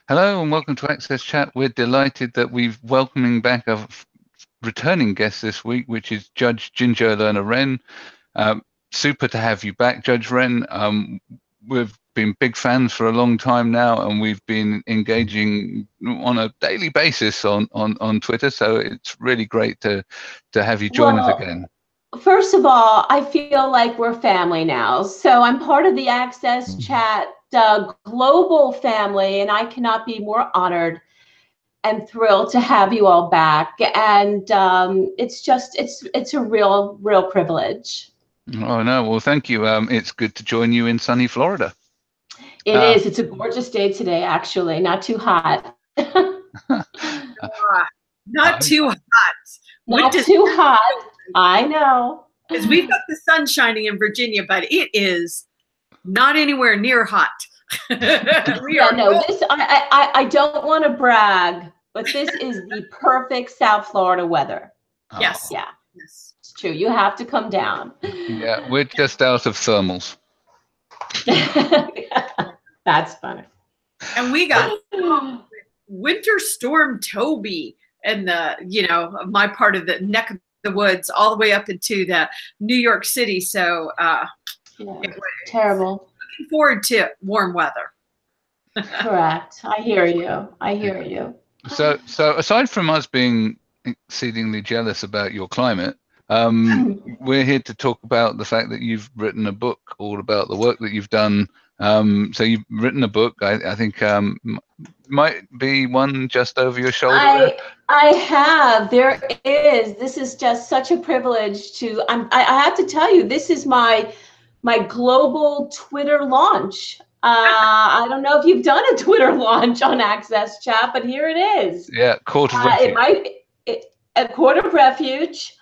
Hello and welcome to AXSchat. We're delighted that we're welcoming back a returning guest this week, which is Judge Ginger Lerner-Wren. Super to have you back, Judge Wren. We've been big fans for a long time now, and we've been engaging on a daily basis on Twitter. So it's really great to have you join us again. First of all, I feel like we're family now. So I'm part of the AXSchat global family, and I cannot be more honored and thrilled to have you all back. And it's a real privilege. Oh no, well, thank you. It's good to join you in sunny Florida. It is. It's a gorgeous day today, actually. Not too hot. Not too hot. Not too hot. I know. Because we've got the sun shining in Virginia, but it is not anywhere near hot. I don't want to brag, but this is the perfect South Florida weather. Yes. Yeah. Yes. It's true. You have to come down. Yeah, we're just out of thermals. That's funny. And we got Winter Storm Toby and my part of the neck of the woods all the way up into the New York City. So terrible. Looking forward to warm weather. Correct. I hear you. So aside from us being exceedingly jealous about your climate, we're here to talk about the fact that you've written a book all about the work that you've done. So you've written a book, I think might be one just over your shoulder. I have. There is. This is just such a privilege to. I have to tell you, this is my global Twitter launch. I don't know if you've done a Twitter launch on AXSchat, but here it is. Yeah, Court of Refuge. A Court of Refuge.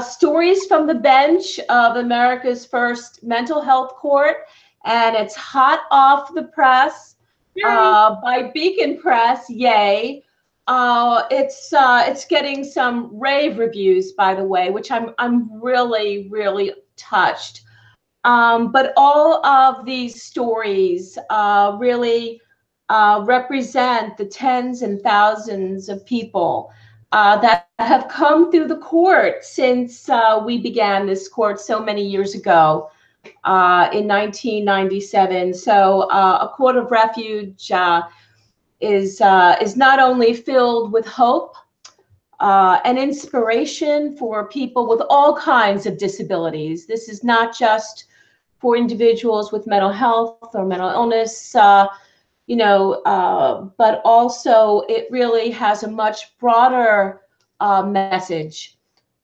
Stories from the bench of America's first mental health court. And it's hot off the press by Beacon Press. Yay! It's getting some rave reviews, by the way, which I'm really touched. But all of these stories really represent the tens and thousands of people that have come through the court since we began this court so many years ago. In 1997. So a Court of Refuge is not only filled with hope and inspiration for people with all kinds of disabilities. This is not just for individuals with mental health or mental illness, but also it really has a much broader message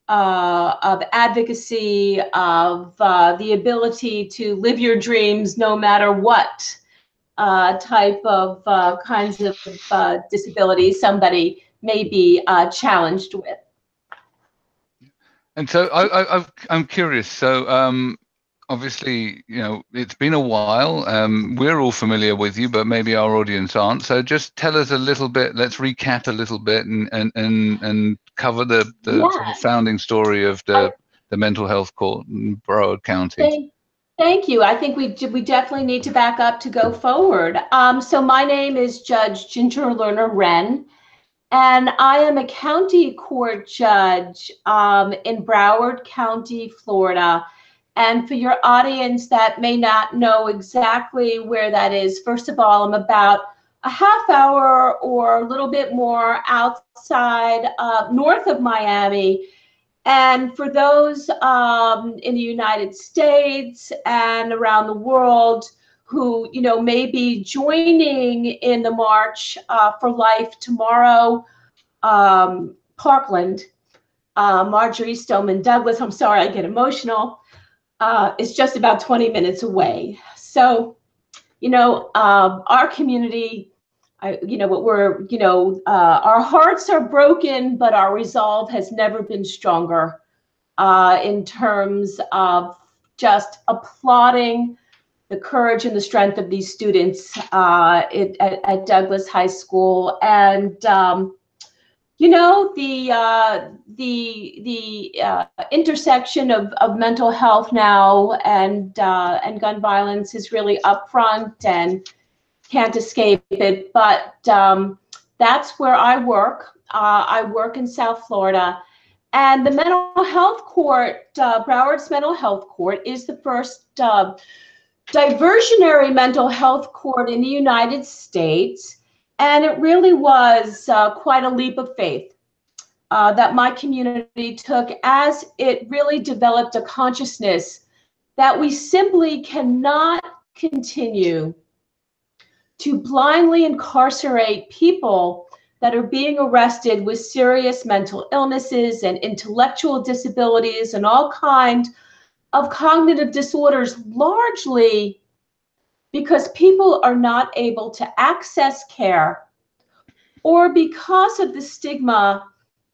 of advocacy, of the ability to live your dreams no matter what type of kinds of disabilities somebody may be challenged with. And so I'm curious. So obviously, it's been a while. We're all familiar with you, but maybe our audience aren't. So just tell us a little bit. Let's recap a little bit and cover the sort of founding story of the mental health court in Broward County. Thank you. I think we definitely need to back up to go forward. So my name is Judge Ginger Lerner-Wren, and I am a county court judge in Broward County, Florida. And for your audience that may not know exactly where that is, first of all, I'm about a half hour or a little bit more outside north of Miami. And for those in the United States and around the world who may be joining in the March for Life tomorrow, Parkland, Marjorie Stoneman Douglas, I'm sorry, I get emotional, is just about 20 minutes away. So, our community, our hearts are broken, but our resolve has never been stronger in terms of just applauding the courage and the strength of these students at Douglas High School. And the intersection of mental health now and gun violence is really upfront, and can't escape it. But that's where I work. I work in South Florida. And the mental health court, Broward's mental health court, is the first diversionary mental health court in the United States. And it really was quite a leap of faith that my community took, as it really developed a consciousness that we simply cannot continue to blindly incarcerate people that are being arrested with serious mental illnesses and intellectual disabilities and all kinds of cognitive disorders, largely because people are not able to access care, or because of the stigma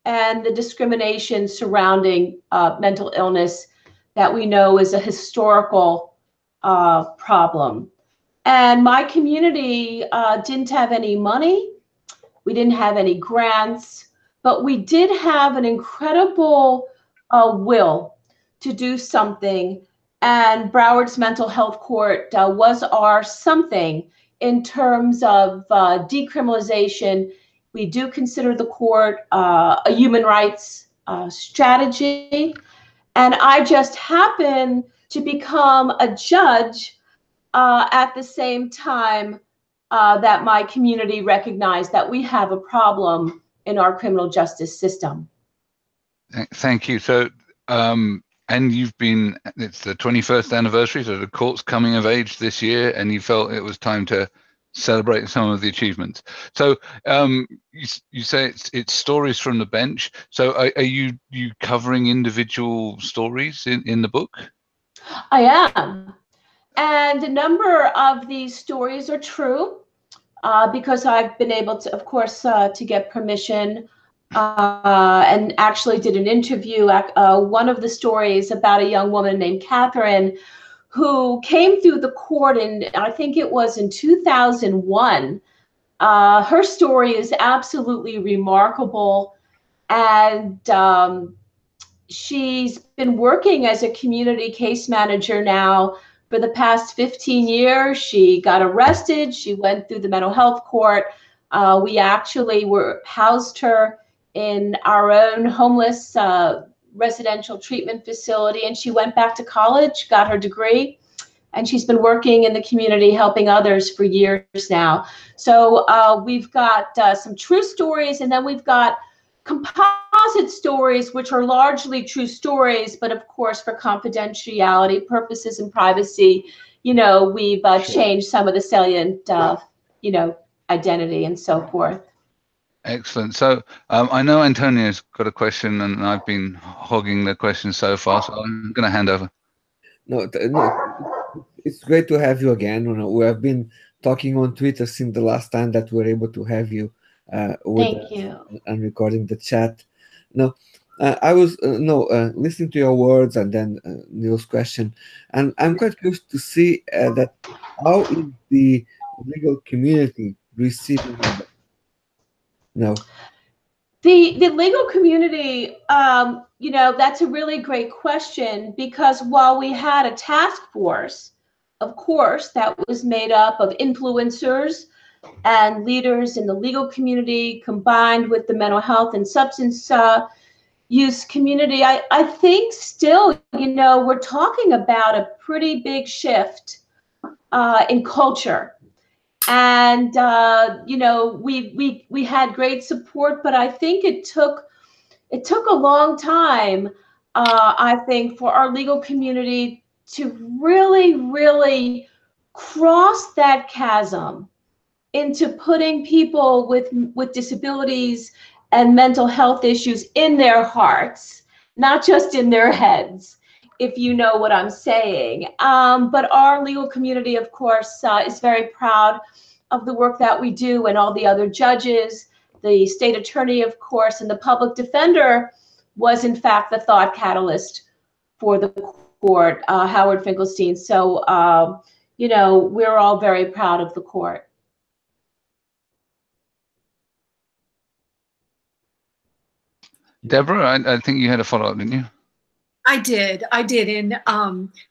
and the discrimination surrounding mental illness that we know is a historical problem. And my community didn't have any money. We didn't have any grants, but we did have an incredible will to do something. And Broward's mental health court was our something in terms of decriminalization. We do consider the court a human rights strategy. And I just happened to become a judge at the same time that my community recognized that we have a problem in our criminal justice system. Thank you. So, and you've been, it's the 21st anniversary, so the court's coming of age this year, and you felt it was time to celebrate some of the achievements. So you say it's stories from the bench. So are you covering individual stories in the book? I am. And a number of these stories are true because I've been able to, of course, to get permission and actually did an interview. One of the stories about a young woman named Catherine who came through the court in, I think it was in 2001. Her story is absolutely remarkable. And she's been working as a community case manager now for the past 15 years. She got arrested. She went through the mental health court. We actually housed her in our own homeless residential treatment facility, and she went back to college, got her degree, and she's been working in the community helping others for years now. So we've got some true stories, and then we've got composite stories, which are largely true stories, but of course for confidentiality purposes and privacy, we've changed some of the salient, identity and so forth. Excellent. So I know Antonia's got a question, and I've been hogging the questions so far, so I'm going to hand over. No, it's great to have you again. We have been talking on Twitter since the last time that we were able to have you. Thank you. And recording the chat. No, I was listening to your words and then Neil's question, and I'm quite curious to see that how is the legal community receiving it? No. The legal community, that's a really great question, because while we had a task force, of course, that was made up of influencers and leaders in the legal community combined with the mental health and substance use community, I think still, we're talking about a pretty big shift in culture. And, we had great support, but I think it took a long time, I think, for our legal community to really, really cross that chasm into putting people with disabilities and mental health issues in their hearts, not just in their heads, if you know what I'm saying. But our legal community, of course, is very proud of the work that we do, and all the other judges, the state attorney, of course, and the public defender was, in fact, the thought catalyst for the court, Howard Finkelstein. So, we're all very proud of the court. Deborah, I think you had a follow-up, didn't you? I did. And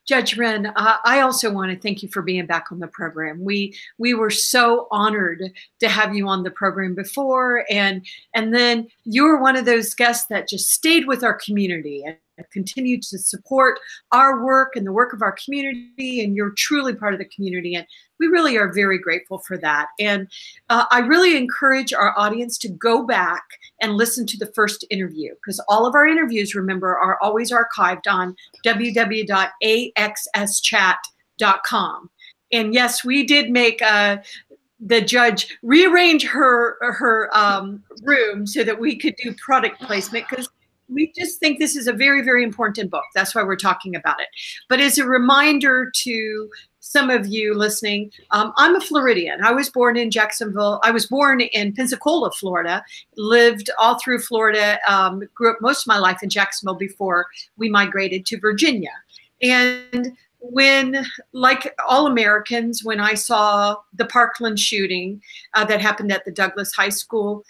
Judge Wren, I also want to thank you for being back on the program. We were so honored to have you on the program before, and then you were one of those guests that just stayed with our community and continued to support our work and the work of our community, and you're truly part of the community, and we really are very grateful for that. And I really encourage our audience to go back and listen to the first interview, because all of our interviews, remember, are always archived on www.AXSchat.com. And yes, we did make the judge rearrange her room so that we could do product placement, because we just think this is a very, very important book. That's why we're talking about it. But as a reminder to some of you listening, I'm a Floridian. I was born in Jacksonville. I was born in Pensacola, Florida, lived all through Florida, grew up most of my life in Jacksonville before we migrated to Virginia. And when, like all Americans, when I saw the Parkland shooting that happened at the Douglas High School,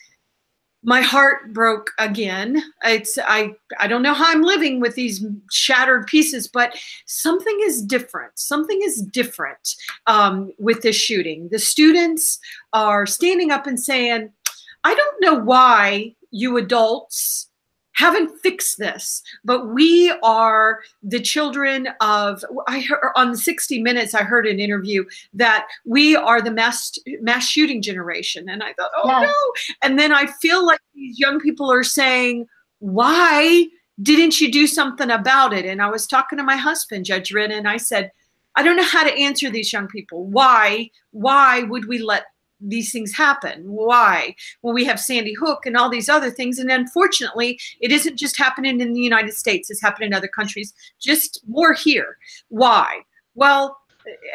my heart broke again. I don't know how I'm living with these shattered pieces, but something is different. Something is different with this shooting. The students are standing up and saying, I don't know why you adults haven't fixed this, but we are the children of, I heard on 60 Minutes, I heard an interview that we are the mass shooting generation. And I thought, oh yes. No. And then I feel like these young people are saying, why didn't you do something about it? And I was talking to my husband, Judge Wren, and I said, I don't know how to answer these young people. Why would we let these things happen? Why? Well, we have Sandy Hook and all these other things. And unfortunately, it isn't just happening in the United States. It's happening in other countries, just more here. Why? Well,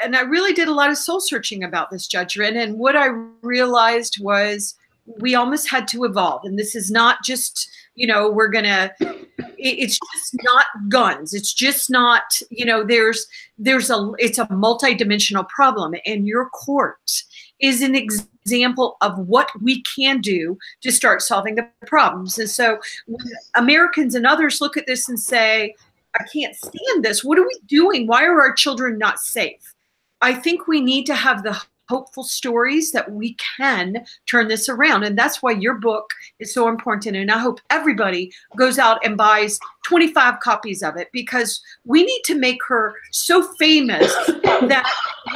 and I really did a lot of soul searching about this, Judge Wren. And what I realized was we almost had to evolve. And this is not just, it's just not guns. It's just not, it's a multidimensional problem. And your court is an example of what we can do to start solving the problems. And so when Americans and others look at this and say, I can't stand this, what are we doing? Why are our children not safe? I think we need to have the hopeful stories that we can turn this around. And that's why your book is so important. And I hope everybody goes out and buys 25 copies of it, because we need to make her so famous that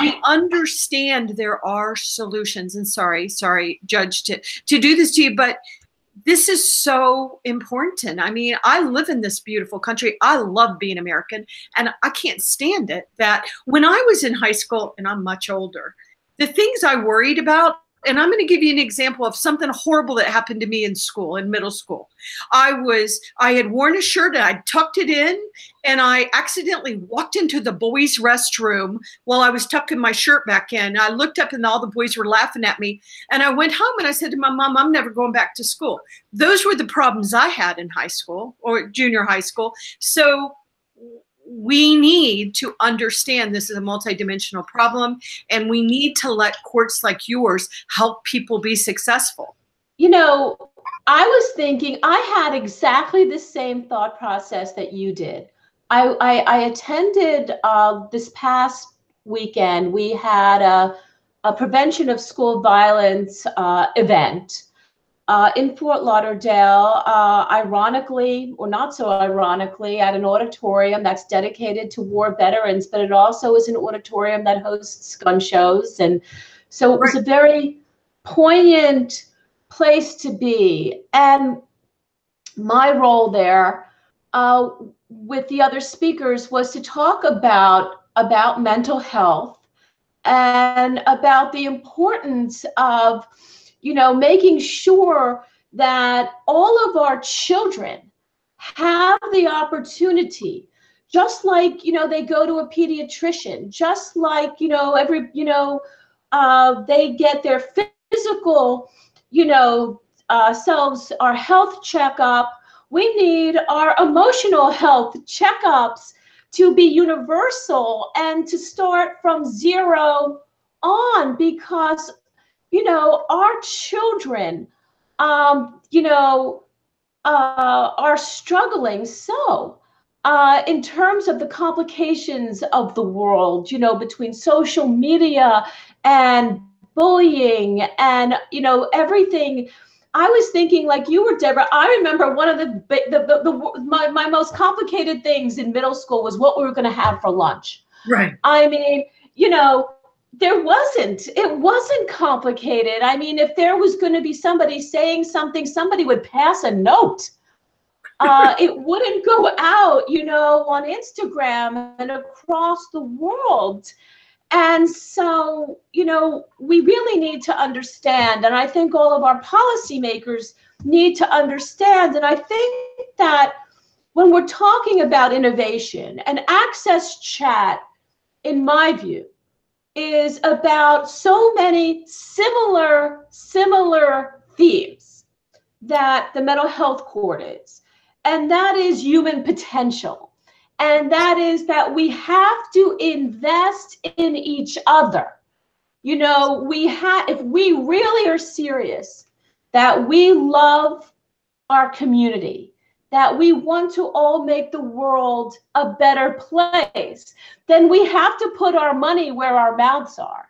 we understand there are solutions. And sorry, Judge, to do this to you, but this is so important. I mean, I live in this beautiful country. I love being American, and I can't stand it that when I was in high school, and I'm much older, the things I worried about, and I'm going to give you an example of something horrible that happened to me in school, in middle school. I had worn a shirt and I tucked it in, and I accidentally walked into the boys' restroom while I was tucking my shirt back in. I looked up and all the boys were laughing at me, and I went home and I said to my mom, I'm never going back to school. Those were the problems I had in high school or junior high school. So we need to understand this is a multidimensional problem, and we need to let courts like yours help people be successful. I was thinking, I had exactly the same thought process that you did. I attended this past weekend, we had a prevention of school violence event in Fort Lauderdale, ironically, or not so ironically, at an auditorium that's dedicated to war veterans, but it also is an auditorium that hosts gun shows. And so it was a very poignant place to be. And my role there with the other speakers was to talk about mental health and about the importance of making sure that all of our children have the opportunity, just like, they go to a pediatrician, just like, they get their physical, selves, our health checkup. We need our emotional health checkups to be universal and to start from zero on, because our children, are struggling so. in terms of the complications of the world, you know, between social media and bullying and, you know, everything. I was thinking, like you were, Deborah, I remember one of my most complicated things in middle school was what we were going to have for lunch. Right. I mean, you know, it wasn't complicated. I mean, if there was going to be somebody saying something, somebody would pass a note. It wouldn't go out, you know, on Instagram and across the world. And so, you know, we really need to understand, and I think all of our policymakers need to understand, and I think that when we're talking about innovation, and AXSchat, in my view, is about so many similar themes that the mental health court is, and that is human potential. And that is that we have to invest in each other. You know, if we really are serious that we love our community, that we want to all make the world a better place, then we have to put our money where our mouths are.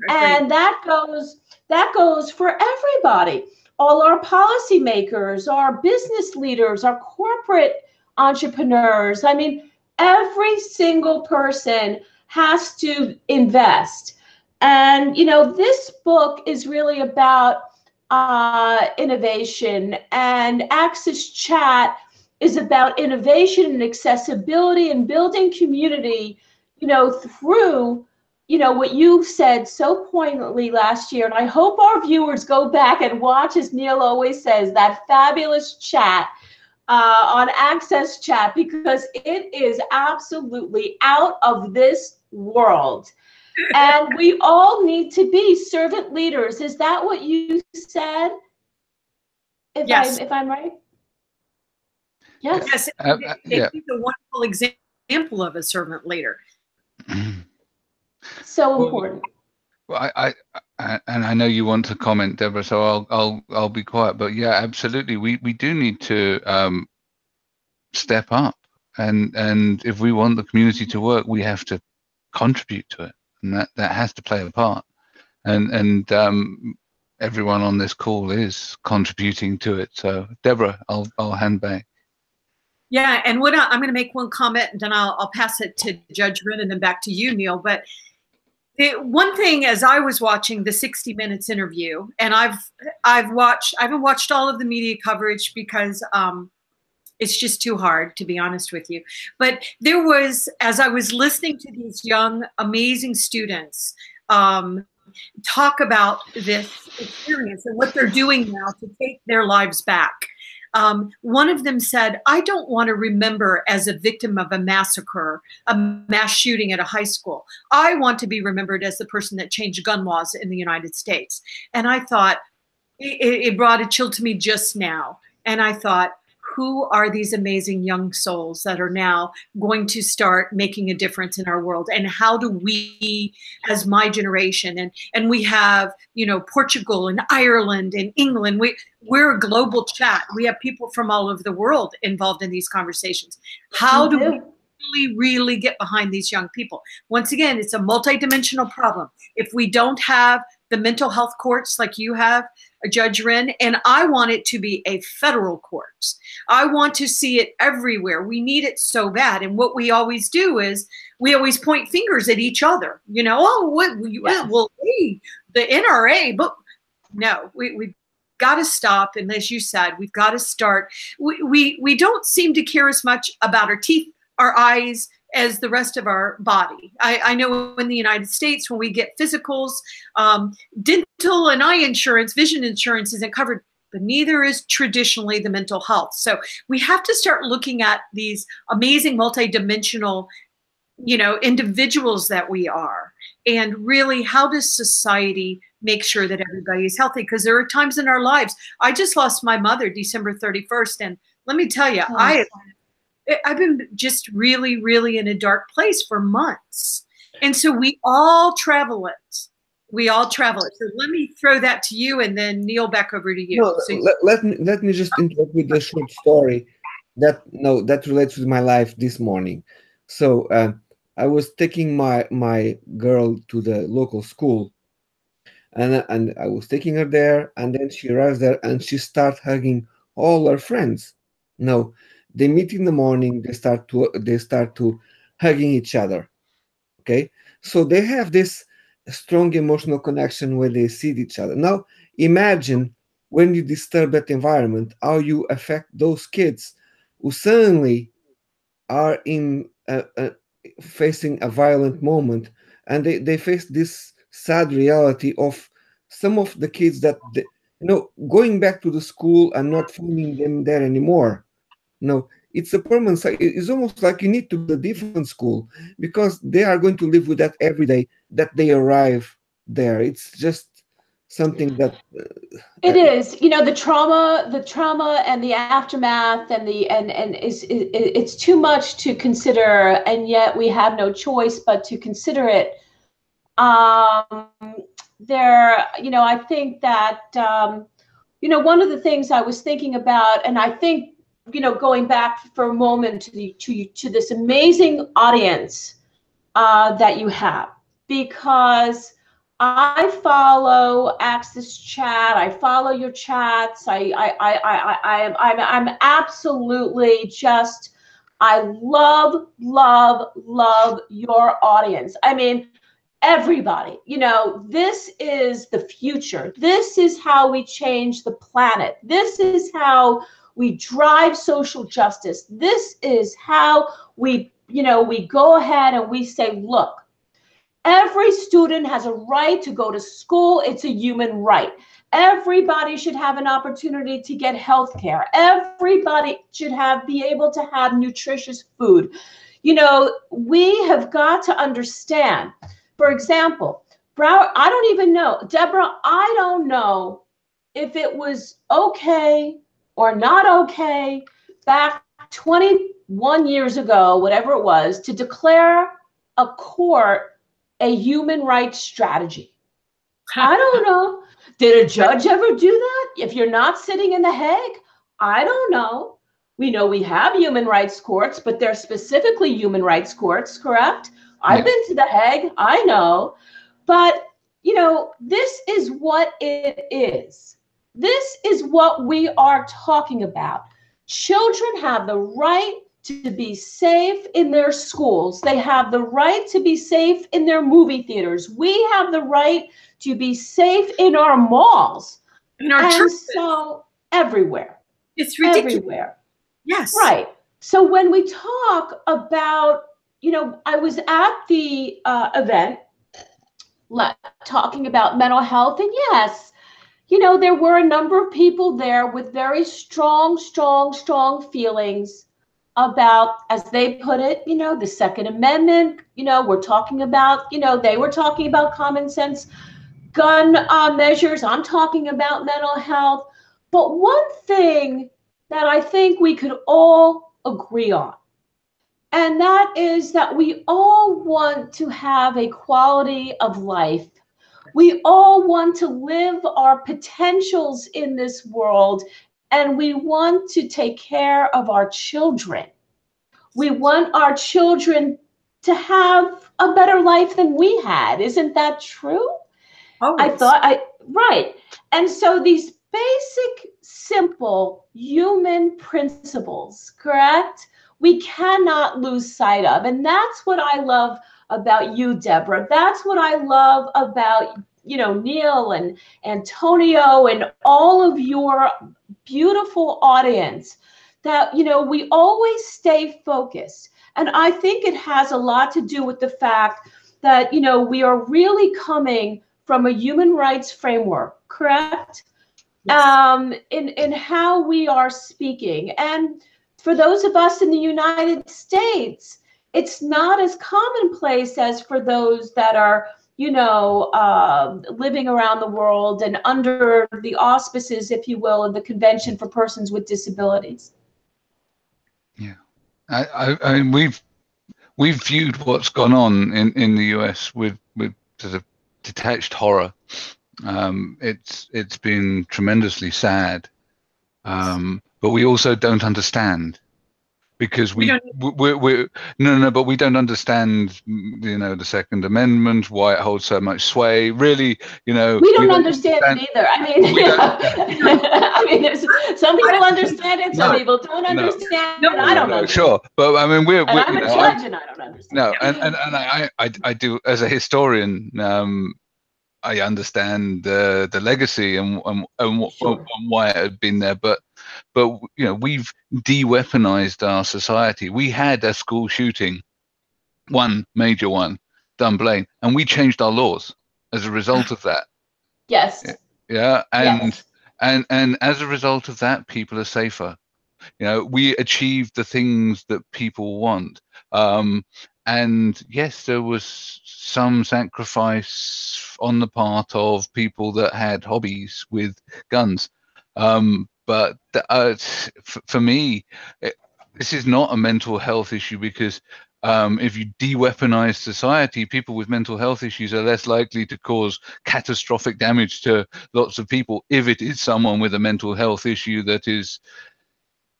And that goes for everybody. All our policymakers, our business leaders, our corporate entrepreneurs. I mean, every single person has to invest. And, you know, this book is really about innovation, and AXSchat is about innovation and accessibility and building community, you know, through, you know, what you said so poignantly last year. And I hope our viewers go back and watch, as Neil always says, that fabulous chat on AXSchat, because it is absolutely out of this world. And we all need to be servant leaders. Is that what you said? Yes. If I'm right? Yes. Yes. It's a wonderful example of a servant leader. So important. Well, I know you want to comment, Deborah, so I'll be quiet. But yeah, absolutely, we do need to step up, and if we want the community to work, we have to contribute to it, and that has to play a part. And everyone on this call is contributing to it. So Deborah, I'll hand back. Yeah, and I'm going to make one comment, and then I'll pass it to Judge Wren and then back to you, Neil. But one thing, as I was watching the 60 Minutes interview, and I haven't watched all of the media coverage because it's just too hard, to be honest with you. But there was, as I was listening to these young, amazing students talk about this experience and what they're doing now to take their lives back. One of them said, I don't want to remember as a victim of a massacre, a mass shooting at a high school. I want to be remembered as the person that changed gun laws in the United States. And I thought, it brought a chill to me just now. And I thought, who are these amazing young souls that are now going to start making a difference in our world? And how do we, as my generation, and we have, you know, Portugal and Ireland and England, we're a global chat. We have people from all over the world involved in these conversations. How do we really get behind these young people? Once again, it's a multidimensional problem. If we don't have the mental health courts like you have, Judge Wren, and I want it to be a federal courts. I want to see it everywhere. We need it so bad. And what we always do is we always point fingers at each other. You know, well, hey, the NRA, but no, we've got to stop. And as you said, we've got to start. We don't seem to care as much about our teeth, our eyes, as the rest of our body. I know in the United States, when we get physicals, dental and eye insurance, vision insurance isn't covered, but neither is traditionally the mental health. So we have to start looking at these amazing multidimensional, you know, individuals that we are. And really, how does society make sure that everybody is healthy? Because there are times in our lives, I just lost my mother December 31st. And let me tell you, I've been just really, really in a dark place for months. And so we all travel it. We all travel it. So let me throw that to you, and then Neil, back over to you. No, let me just interrupt with a short story. that relates with my life this morning. So I was taking my girl to the local school, and I was taking her there, and then she arrives there and she starts hugging all her friends. No, they meet in the morning. They start to hugging each other. Okay, so they have this strong emotional connection when they see each other. Now imagine when you disturb that environment, how you affect those kids who suddenly are in facing a violent moment, and they face this sad reality of some of the kids that going back to the school and not finding them there anymore. No, it's a permanent. It's almost like you need to build a different school, because they are going to live with that every day that they arrive there. It's just something that It is, the trauma and the aftermath and it's too much to consider, and yet we have no choice but to consider it. Um, I think that, one of the things I was thinking about, and I think, going back for a moment to this amazing audience that you have, because I follow AXSchat. I follow your chats. I'm absolutely just, I love, love, love your audience. I mean, everybody, this is the future. This is how we change the planet. This is how we drive social justice. This is how we go ahead and we say, look, every student has a right to go to school. It's a human right. Everybody should have an opportunity to get health care. Everybody should be able to have nutritious food. We have got to understand, for example, Broward, I don't even know, Deborah, I don't know if it was okay or not okay back 21 years ago, whatever it was, to declare a court a human rights strategy. I don't know. Did a judge ever do that? If you're not sitting in The Hague, I don't know. We know we have human rights courts, but they're specifically human rights courts, correct? I've been to The Hague, I know. But, this is what it is. This is what we are talking about. Children have the right to be safe in their schools. They have the right to be safe in their movie theaters. We have the right to be safe in our malls. In our churches. So everywhere. It's ridiculous. Everywhere. Yes. Right. So when we talk about, I was at the event talking about mental health, and yes, there were a number of people there with very strong, strong, strong feelings about, as they put it, the Second Amendment. We're talking about, they were talking about common sense gun measures. I'm talking about mental health. But one thing that I think we could all agree on, and that is that we all want to have a quality of life. We all want to live our potentials in this world, and we want to take care of our children. We want our children to have a better life than we had. Isn't that true? Always. Right. And so these basic, simple human principles, correct? We cannot lose sight of. And that's what I love about you, Deborah. That's what I love about, Neil and Antonio and all of your beautiful audience, that, we always stay focused. And I think it has a lot to do with the fact that, we are really coming from a human rights framework, correct? Yes. In how we are speaking. And for those of us in the United States, it's not as commonplace as for those that are, living around the world and under the auspices, if you will, of the Convention for Persons with Disabilities. Yeah, I we've viewed what's gone on in the US with sort of detached horror. It's been tremendously sad, but we also don't understand. because we're no, but we don't understand, the Second Amendment, why it holds so much sway. Really, we don't understand it either. I mean, I mean, some people understand it, some people don't understand it. I don't understand. Sure, but I mean, I'm a judge, and I don't understand. No, and I do, as a historian. I understand the legacy and why it had been there, but we've de-weaponized our society. We had a school shooting, one major one, Dunblane, and we changed our laws as a result of that. Yes. Yeah, and as a result of that, people are safer. We achieved the things that people want. And yes, there was some sacrifice on the part of people that had hobbies with guns. But for me, this is not a mental health issue, because if you de-weaponize society, people with mental health issues are less likely to cause catastrophic damage to lots of people if it is someone with a mental health issue that is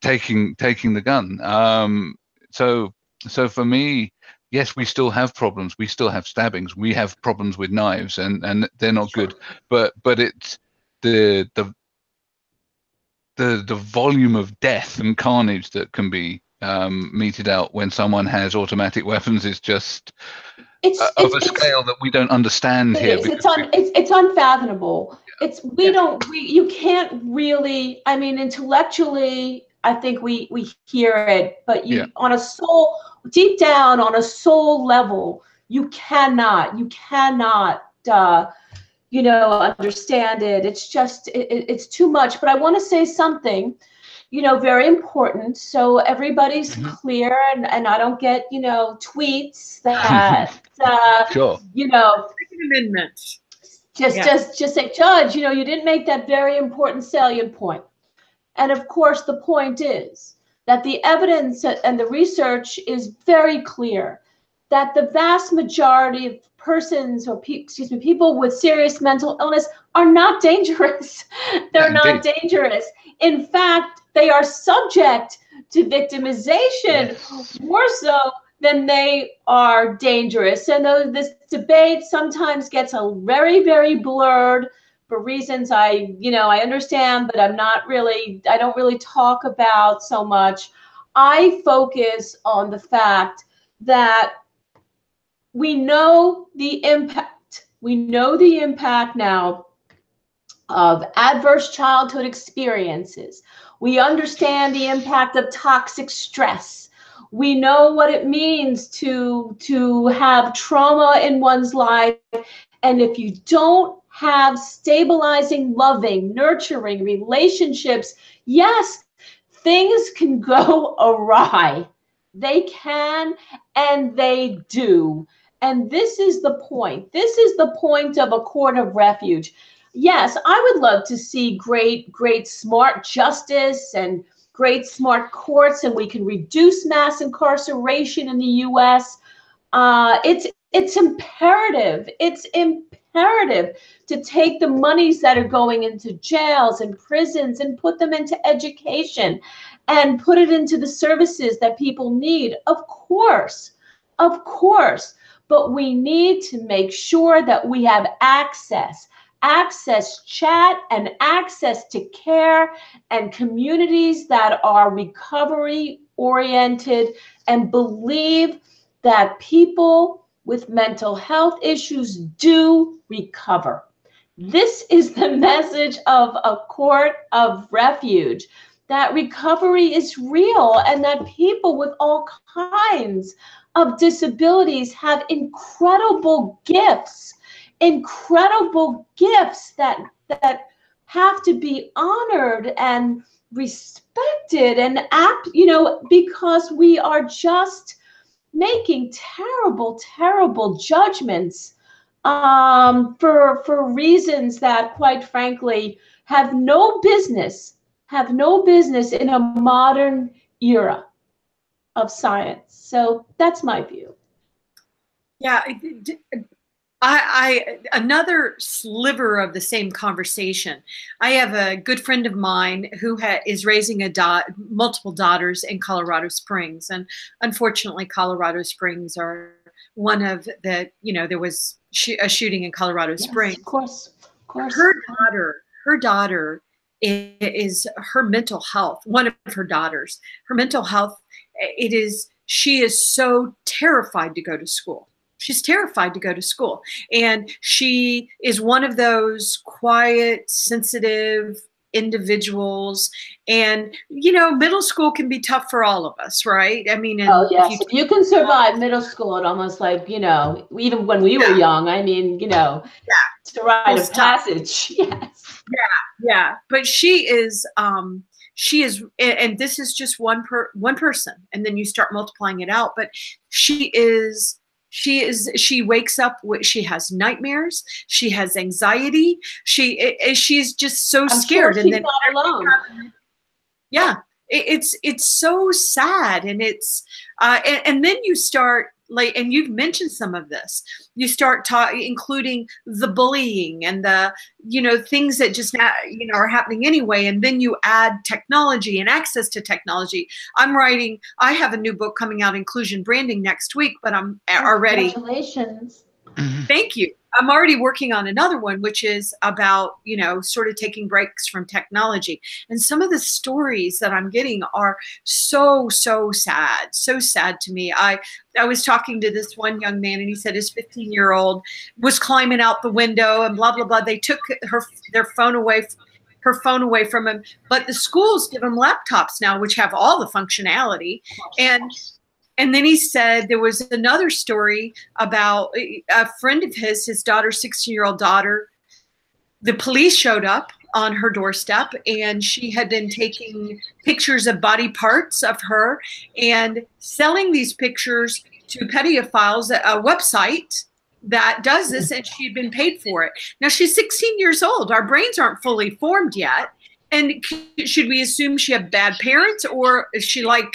taking the gun. So for me, yes, we still have problems. We still have stabbings. We have problems with knives, and they're not good. But it's the volume of death and carnage that can be meted out when someone has automatic weapons is just of a scale that we don't understand here. It's unfathomable. You can't really. I mean, intellectually, I think we hear it, but on a soul, deep down on a soul level, you cannot understand it. It's just it's too much. But I want to say something, very important, so everybody's clear, and I don't get tweets that sure. Amendments. Just say, Judge, you didn't make that very important salient point. And of course, the point is that the evidence and the research is very clear that the vast majority of persons or people with serious mental illness are not dangerous. They're not dangerous. In fact, they are subject to victimization more so than they are dangerous. And this debate sometimes gets very, very blurred for reasons I understand, but I don't really talk about so much. I focus on the fact that we know the impact. We know the impact now of adverse childhood experiences. We understand the impact of toxic stress. We know what it means to have trauma in one's life. And if you don't have stabilizing, loving, nurturing relationships, yes, things can go awry. They can, and they do. And this is the point. This is the point of a court of refuge. Yes, I would love to see great, smart justice and great, smart courts, and we can reduce mass incarceration in the U.S. It's imperative. It's imperative to take the monies that are going into jails and prisons and put them into education and put it into the services that people need. Of course. But we need to make sure that we have access chat and access to care and communities that are recovery oriented and believe that people with mental health issues do recover. This is the message of a court of refuge, that recovery is real and that people with all kinds of disabilities have incredible gifts that have to be honored and respected, and because we are just making terrible judgments for reasons that, quite frankly, have no business in a modern era of science. So that's my view. Yeah, Another sliver of the same conversation. I have a good friend of mine who is raising multiple daughters in Colorado Springs, and unfortunately, Colorado Springs are one of the, there was a shooting in Colorado Springs. Of course. Her daughter is her mental health. One of her daughters, her mental health. She is so terrified to go to school. She's terrified to go to school. And she is one of those quiet, sensitive individuals. And, middle school can be tough for all of us, right? I mean, oh, yes. If you can survive middle school, it almost like, even when we were young, I mean, it's a rite of passage. Yes. Yeah. But she is, and this is just one person, and then you start multiplying it out. But she wakes up, she has nightmares, she has anxiety, she's just so scared. Sure, and then not alone. Yeah, it's so sad, and it's and then you start, and you've mentioned some of this, you start including the bullying and the things that just are happening anyway, and then you add technology and access to technology. I have a new book coming out, Inclusion Branding, next week, but I'm already, congratulations. Thank you. I'm already working on another one, which is about, sort of taking breaks from technology. And some of the stories that I'm getting are so sad to me. I was talking to this one young man, and he said his 15-year-old was climbing out the window and blah, blah, blah. They took her phone away from him, but the schools give them laptops now, which have all the functionality. And then he said there was another story about a friend of his daughter's 16-year-old daughter. The police showed up on her doorstep, and she had been taking pictures of body parts of her and selling these pictures to pedophiles, a website that does this, and she'd been paid for it. Now, she's 16 years old. Our brains aren't fully formed yet. And should we assume she had bad parents, or is she like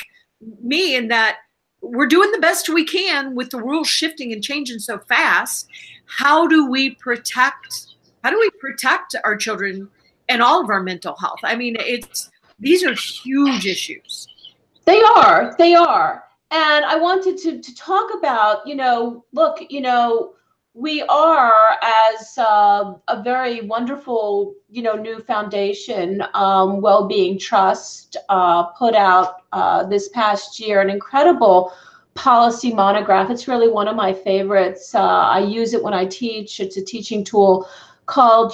me in that we're doing the best we can with the rules shifting and changing so fast? How do we protect our children and all of our mental health? I mean, these are huge issues. They are. And I wanted to talk about, look, we are, as a very wonderful, new foundation, Wellbeing Trust, put out this past year an incredible policy monograph. It's really one of my favorites. I use it when I teach. It's a teaching tool called,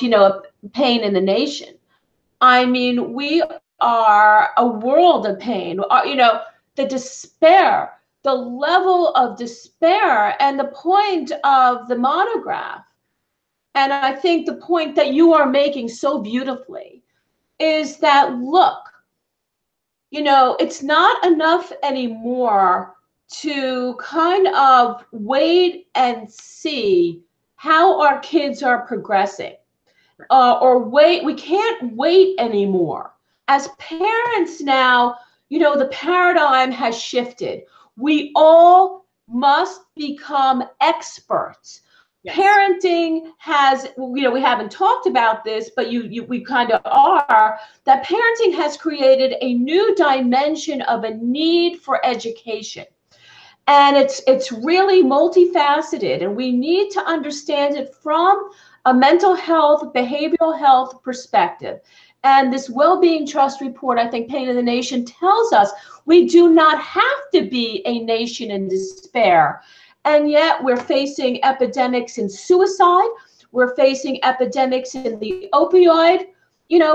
Pain in the Nation. I mean, we are a world of pain. The despair, the level of despair, and the point of the monograph, and I think the point that you are making so beautifully, is that, look, it's not enough anymore to kind of wait and see how our kids are progressing, or wait. We can't wait anymore. As parents now, the paradigm has shifted. We all must become experts. Yes. Parenting has, we haven't talked about this, but we kind of are, that parenting has created a new dimension of a need for education. And it's really multifaceted, and we need to understand it from a mental health, behavioral health perspective. And this Wellbeing Trust report, I think Pain in the Nation, tells us we do not have to be a nation in despair. And yet we're facing epidemics in suicide. We're facing epidemics in the opioid,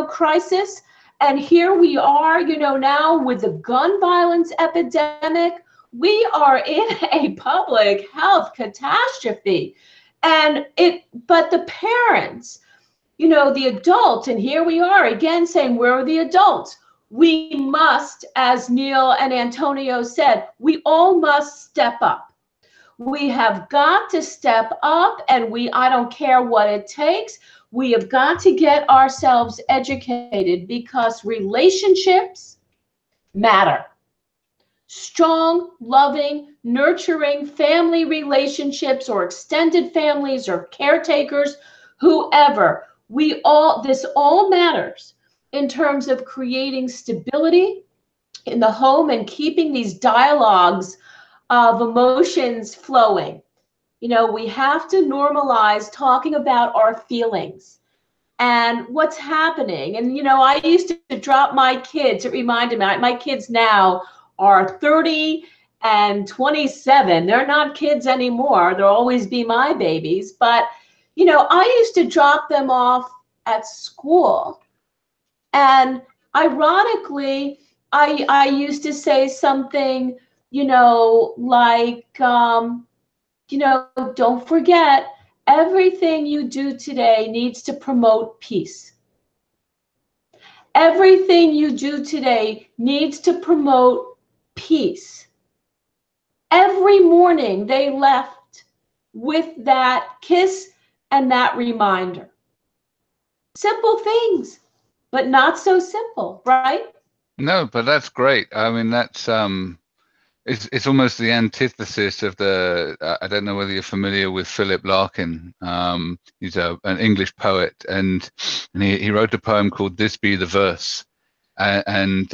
crisis. And here we are, now with the gun violence epidemic. We are in a public health catastrophe. But the parents, the adults, and here we are again saying, where are the adults? We must, as Neil and Antonio said, we all must step up. We have got to step up, and I don't care what it takes. We have got to get ourselves educated, because relationships matter. Strong, loving, nurturing family relationships or extended families or caretakers, whoever. This all matters in terms of creating stability in the home and keeping these dialogues of emotions flowing. You know, we have to normalize talking about our feelings and what's happening. And, you know, I used to drop my kids. It reminded me, my kids now are 30 and 27. They're not kids anymore. They'll always be my babies. But, you know, I used to drop them off at school. And ironically, I used to say something, you know, like, you know, don't forget, everything you do today needs to promote peace. Everything you do today needs to promote peace. Every morning they left with that kiss and that reminder. Simple things, but not so simple, right? No, but that's great. I mean, that's it's almost the antithesis of the. I don't know whether you're familiar with Philip Larkin. He's an English poet, and he wrote a poem called "This Be the Verse," and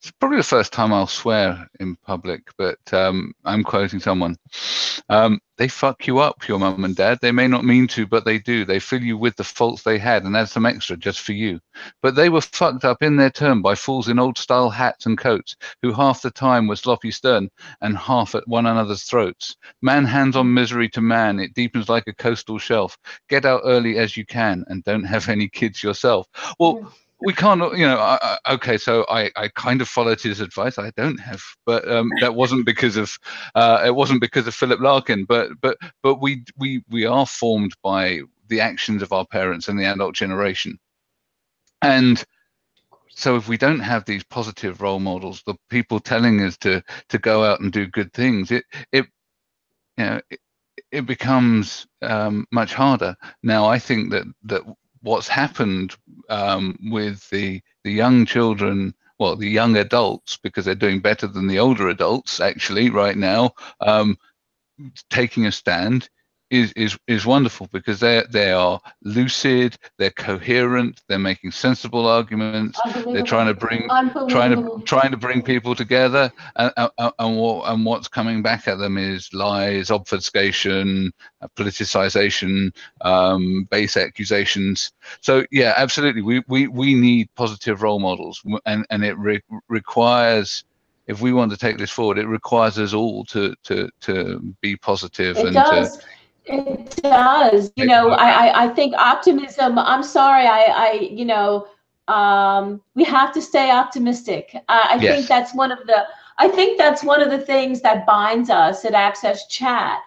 it's probably the first time I'll swear in public, but I'm quoting someone. They fuck you up, your mum and dad. They may not mean to, but they do. They fill you with the faults they had and add some extra just for you. But they were fucked up in their turn by fools in old-style hats and coats, who half the time were sloppy stern and half at one another's throats. Man hands on misery to man. It deepens like a coastal shelf. Get out early as you can and don't have any kids yourself. Well, we can't, you know, okay, so I kind of followed his advice. I don't have, but that wasn't because of, it wasn't because of Philip Larkin, but we are formed by the actions of our parents and the adult generation. And so if we don't have these positive role models, the people telling us to go out and do good things, it becomes much harder. Now, I think that what's happened with the young children, well, the young adults, because they're doing better than the older adults actually right now, taking a stand is wonderful, because they are lucid, they're coherent, they're making sensible arguments, they're trying to bring people together, and what's coming back at them is lies, obfuscation, politicization, base accusations. So yeah, absolutely, we need positive role models, and it requires, if we want to take this forward, it requires us all to be positive. It does. You know, I think optimism, I'm sorry, you know, we have to stay optimistic. Yes. think that's one of the things that binds us at AXSchat.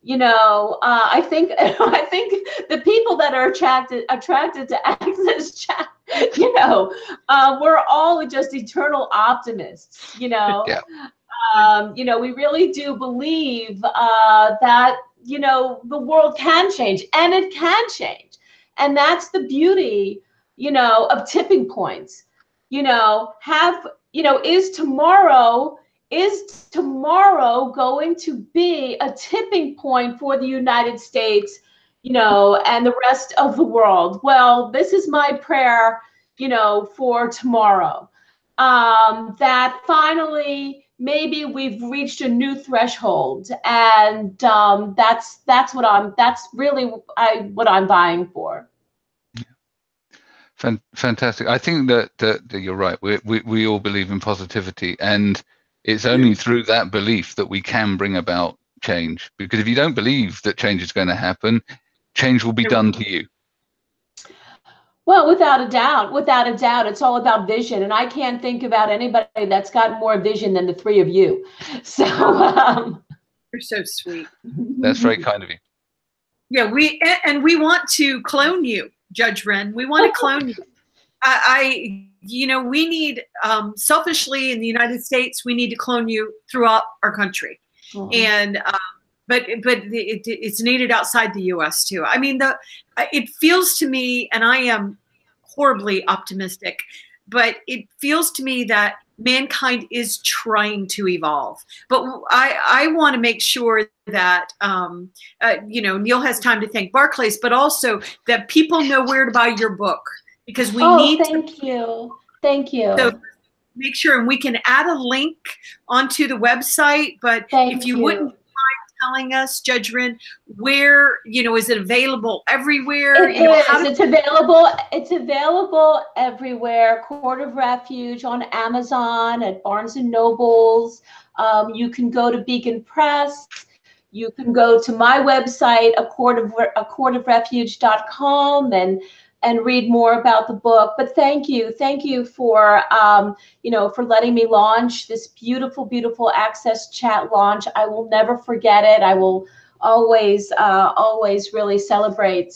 You know, I think the people that are attracted to AXSchat, you know, we're all just eternal optimists, you know. Yeah. You know, we really do believe that, you know, the world can change, and it can change. And that's the beauty, you know, of tipping points. You know, is tomorrow going to be a tipping point for the United States, you know, and the rest of the world? Well, this is my prayer, you know, for tomorrow, that finally maybe we've reached a new threshold, and that's really what I'm vying for. Fantastic. I think that you're right. We all believe in positivity, and it's only through that belief that we can bring about change. Because if you don't believe that change is going to happen, change will be done to you. Well, without a doubt, it's all about vision, and I can't think about anybody that's got more vision than the three of you. So you're so sweet. That's very kind of you. Yeah, we want to clone you, Judge Wren. We want to clone you. You know, we need selfishly in the United States, we need to clone you throughout our country, and but it's needed outside the U.S. too. I mean, it feels to me, and I am horribly optimistic, but it feels to me that mankind is trying to evolve. But I want to make sure that, you know, Neil has time to thank Barclays, but also that people know where to buy your book, because we need thank you. Thank you. So make sure, and we can add a link onto the website, but if you wouldn't mind telling us, Judge Wren, where, you know, is it available everywhere? It's available. It's available everywhere. Court of Refuge on Amazon, at Barnes and Nobles. You can go to Beacon Press. You can go to my website, acourtofrefuge.com, and read more about the book. But thank you for you know, for letting me launch this beautiful, beautiful AXSchat launch. I will never forget it. I will always really celebrate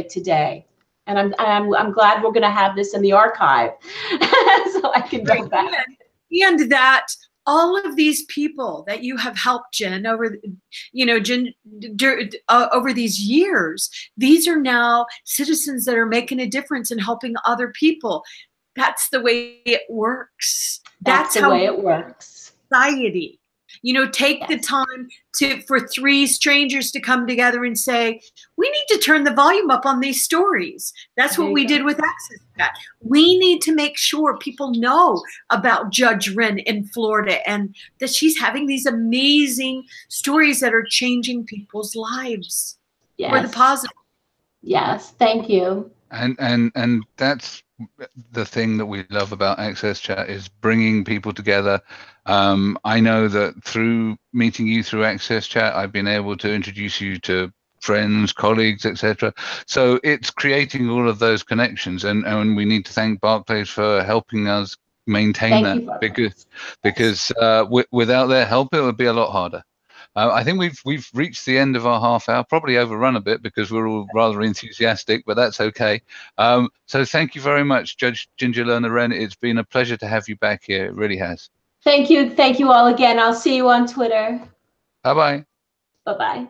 today. And I'm glad we're going to have this in the archive, so I can go back. And that all of these people that you have helped, Jen, over, you know, over these years, these are now citizens that are making a difference and helping other people. That's the way it works. That's the way it works. Society, you know, take the time for three strangers to come together and say, we need to turn the volume up on these stories. That's what we did with AXSchat. We need to make sure people know about Judge Wren in Florida, and that she's having these amazing stories that are changing people's lives for the positive. Yes, thank you. And that's the thing that we love about AXSchat, is bringing people together. I know that through meeting you through AXSchat, I've been able to introduce you to friends, colleagues, etc. So it's creating all of those connections, and we need to thank Barclays for helping us maintain that, because without their help, it would be a lot harder. I think we've reached the end of our half hour, probably overrun a bit because we're all rather enthusiastic, but that's okay. So thank you very much, Judge Ginger Lerner-Wren. It's been a pleasure to have you back here. It really has. Thank you all again. I'll see you on Twitter. Bye-bye. Bye-bye.